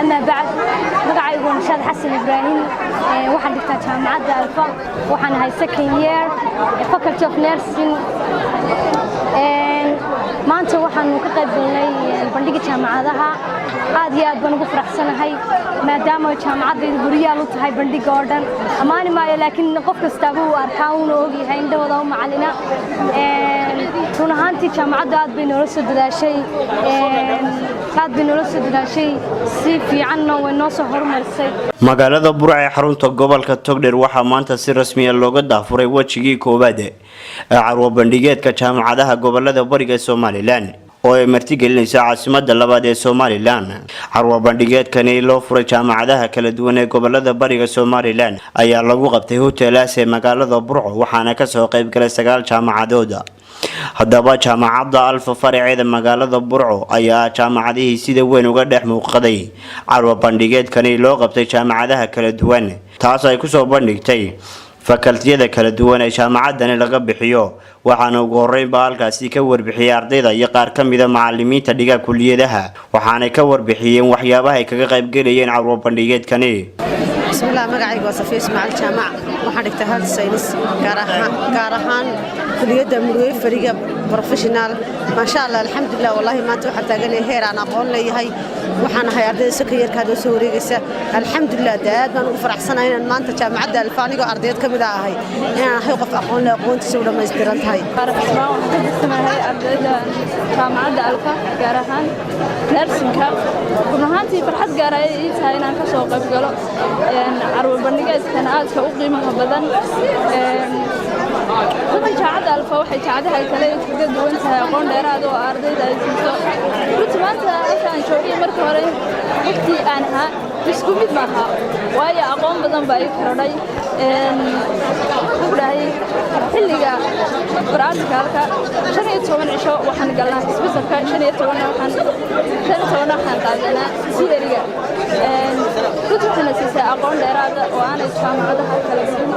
أما بعد مقعي ونشاد حسن إبراهيم waxaan dhigtaa jaamacadda Alfa waxaan ahay second year faculty of nursing maanta waxaan ka qayb galnay bandhigga jaamacadaha aad iyo aad baan ugu faraxsanahay maadaama jaamacadda guriyaal u tahay bandhigga oo dhan amaani maayo laakiin qof kasta uu arkaa uu og yahay indhooda oo macallina run ahaantii jaamacadda aad bay nolol soo dadaashay si fiican oo way noo soo horumarisay magaalada Burco ee xarunta gobolka Togdheer waxaa maanta si rasmi ah looga daafuray wajigii koowaad ee carwo bandhigeedka jaamacadaha gobolada bariga Soomaaliland oo ay martigelinaysa caasimadda labaad ee Soomaaliland carwo bandhigeedkani loo furay jaamacadaha kala duwan ee gobolada bariga Soomaaliland ayaa lagu qabtay hoteelaas ee magaalada Burco waxaana ka soo qayb galay 9 jaamacadood haddaba jaamacadda Alfa faraceeda magaalada Burco ayaa jaamacadihii sida weyn uga dhex muuqday carwo bandhigeedkani loo qabtay jaamacadaha kala duwan taas ay ku soo bandhigtay fakaltiyada kala duwan ee jaamacadani laga bixiyo waxaana ugu horeynba halkaasi ka warbixiyay ardayda iyo qaar ka mid ah macallimiinta dhiga kulliyadaha waxaana ka warbixiyeen waxyaabaha ay kaga qayb galayeen carwo bandhigeedkani بسم الله مقعي وصفي اسمع الجامعة وحدك تهاد الساينس قارهان كلية مروي فريق بروفيشنال ما شاء الله الحمد لله والله ما انتو حتى قال هير انا اقول لي هي وحنا هي ارضي سكير كادو سوريغيسا الحمد لله داد بان فرح سنه ان ما انت جامعه الفانيغو ارضيد كميد اهي انا هي قف اقول لا aqoonti soo dhameystirantay farxsan waxaan ka samahay ardayda jaamacadda Alfa gaarahaan nursingka runaantii farxad gaar ah ay tahay inaan ka soo qayb galo carwo bandhigeedkan aadka u qiimaha badan jaamacadda Alfa waxay jaamacadaha kale kaga duwan tahay aqoon dheeraad oo ardayda ay siiso runtii aan joogay markii hore waqti aan ahaa isku mid maaha waayo aqoon badan baa ay korodhay xilliga barnaamijka 15 cisho waxaan galnaa isbitaalka 15 waxaan qaadanaa siiriga runtii siisa aqoon dheeraad ah oo aan jaamacadaha kala duwan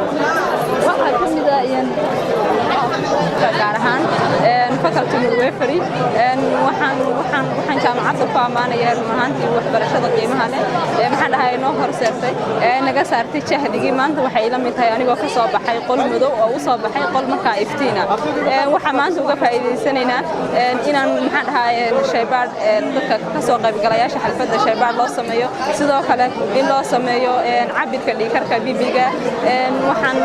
waxa kamid ah gaar ahaan faculty midwifery waxaan jaamacadda ku amaanayaa runaantii waxbarashada qiimaha leh maxaan dhahay noo horseertay naga saartay jahligii maanta waxay ila mid tahay anigoo ka soo baxay qol madow oo u soo baxay qol markaa iftiina waxa maanta uga faa'iideysanaynaa inaan maxaan dhahay shaybaad dadka ka soo qayb galayaasha xalfadda shaybaad loo sameeyo sidoo kale in loo sameeyo cabirka dhiikarka bibiga waxaan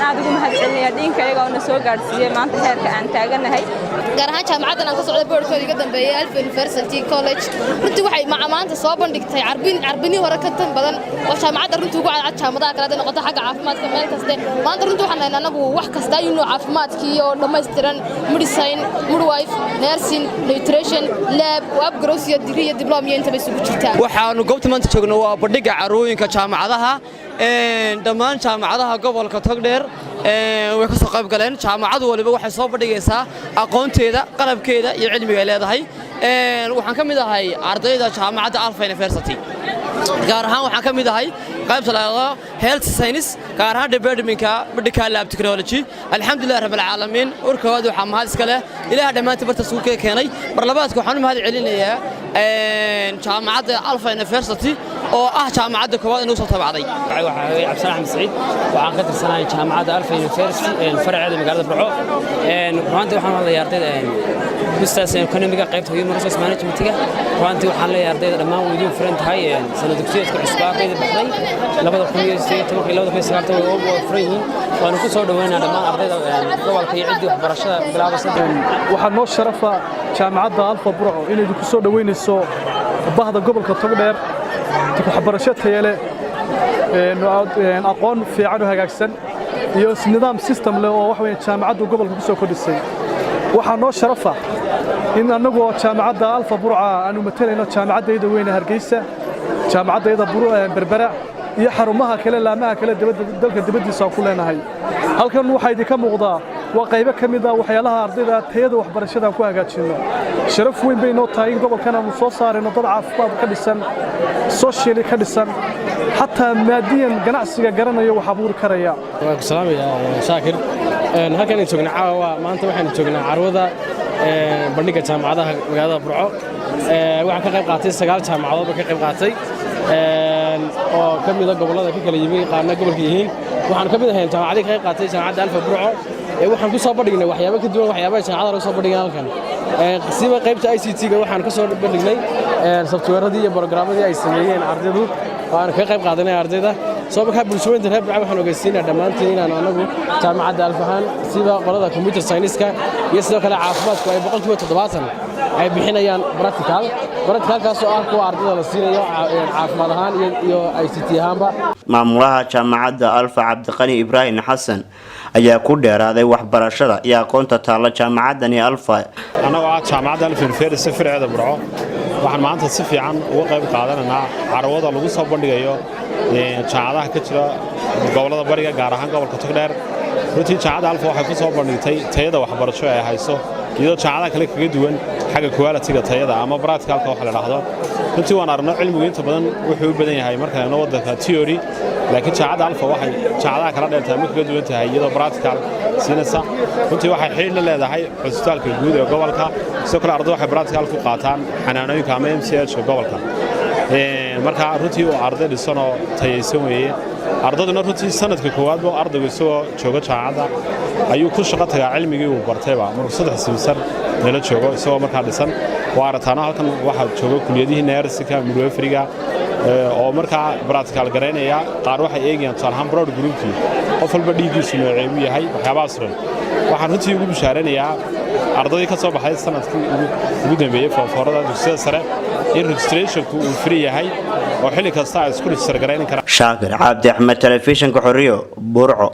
aad ugu mahadcelinayaa dhiinka iyaga oo na soo gaarsiiyay maanta heerka aan taaganahay gaar ahaan jaamacaddan aan ka socday boardkooda iga dambeeyay Alfa University College runtii waxay maanta soo bandhigtay carbini hore ka tan badan oo jaamacadda runtii ugu cad jaamacadaha kale noqoto xagga caafimaadka meel kasta maanta runtii waxaan leenahay anagu wax kasta inuu caafimaadkii oo dhameystiran medicine midwife nursing nutrition lab upgrowth iyo degree iyo diploma iyo inta bay isugu jirtaa waxaanu goobta maanta joogno waa bandhigga carooyinka jaamacadaha dhammaan jaamacadaha gobolka Togdheer way ka soo qayb galeen jaamacadu waliba waxay soo bandhigaysaa aqoonteeda qalabkeeda iyo cilmiga ay leedahay waxaan ka mid ahay ardayda jaamacadda Alfa University gaar ahaan waxaan ka mid ahay qaybta laga health science gaar ahaan departmentka medical lab technology alxamdulillah rabbil caalamiin urkooda waxa mahad iska leh ilaaha dhamaantii barta suuq ka keenay mar labaadka waxaan mahad celinayaa jaamacadda Alfa University oo ah jaamacadda koowaad inuu soo tabacday waxa weey Cabdisalaam Axmed Saciid waxaan ka tirsanahay jaamacadda Alfa University faraceeda magaalada Burco maanta waxaan hadlayaa ardayda business economic qaybta human resource management-ga maanta waxaan leeyahay ardayda dhammaan way idin furan tahay sanad dugsiyeedka cusub ardayda baxday 2018 oo furan waan ku soo dhaweynaa dhammaan ardayda gobolka iyo cidii waxbarashada bilaabaysa waxaan noo sharafa jaamacadda Alfa Burco inay ku soo dhaweynayso bahda gobolka Togdheer waxbarasho tayo leh aqoon fiican oo hagaagsan iyo nidaam system leh oo wax weyn jaamacadda gobolka ku soo kordhisay waxaan noo sharafa in anagu jaamacadda Alfa Burco aanu matalayno jaamacadda weyn ee Hargeysa jaamacadda Berbera iyo xarumaha kale laamaha kale dalka dibadiisa ku leenahay halkan waxa idin ka muuqda waa qaybo kamid ah waxyaalaha ardayda tayada waxbarashada ku hagaajino sharaf weyn bay noo tahay gobolkan aanu soo saarino dad caafimaad ka dhisan socially ka dhisan hatta maadiyan ganacsiga garanayo wax abuur karaya salaam shaakir halkan aan joogna caawa maanta waxaan joognaa carwada bandhigga jaamacadaha magaalada Burco waxaan ka qayb qaatay 9 jaamacadood ka qayb qaatay oo ka mid ah gobolada ka kala yimid qaarna gobolka yihiin waxaan ka mid ahay jaamacadii ka qayb qaatay jaamacadda Alfa Burco waxaan ku soo bandhignay waxyaabo ka duwan waxyaabaha jaamacadda lagu soo bandhigay halkan qismiga qaybta ICT-ga waxaan ka soo bandhignay software-radii iyo programmadii ay sameeyeen ardaydu waan ka qayb qaadanay ardayda soo markaa bulshooyinka reer Burco waxaan ogeysiinaa dhammaantiin inaan anagu jaamacadda Alfahan sida qolada computer science-ka iyo sidoo kale caafimaadku ay 70% ay bixinayaan practicalkaas oo ah kuwa ardayda la siinayo caafimaad ahaan iyo ICT ahaanba maamulaha jaamacadda Alfa Cabdiqani Ibrahim Xasan ayaa ku dheeraaday waxbarashada iyo aqoonta taala jaamacadani Alfa anaga jaamacadda Alfa University farceeda Burco waxaan maanta si fiican uga qayb qaadanaa carwada lagu soo bandhigayo jaamacadaha ka jira gobolada bariga gaar ahaan gobolka Togdheer runtii jaamacadda Alfa waxay ku soo bandhigtay tayada waxbarasho ee hayso iyadoo jaamacadaha kale kaga duwan xagga quality-ga tayada ama practical-ka waxa la yiraahdo runtii waan aragnaa cilmigu inta badan wuxuu u badan yahay marka aynu wadanka theory laakiin jaamacadda Alfa waxay jaamacadaha kala dheertahay marka kaga duwan tahay iyadoo practical siinaysa runtii waxay xiriir la leedahay cusbitaalka guud ee gobolka sidoo kale ardaydu waxay practical ku qaataan xanaanooyinka ama MCH-ka gobolka marka runtii oo arday dhisan oo tayaysan weeye ardayduna runtii sanadka koowaad boo ardaygu isagoo jooga jaamacadda ayuu ku shaqo tagaa cilmigii uu bartayba markuu 3 semester nala joogo isagoo markaa dhisan waa aragtaana halkan waxaa jooga kuliyadihii neersiga midwiferyga oo markaa practical garaynaya qaar waxay eegayaan tusaalahaan broad groupkii qof walba dhiiggiisu nooceebu yahay waxyaabahaas dhan waxaan runtii ugu bishaaranayaa ardaydii ka soo baxay sanadkii ugu dambeeyey foorada dugsiyada sare in registrationku uu free yahay oo xilli kasta ay isku register garayn karaan Shaakir Cabdi Axmed telefishinka Xoriyo Burco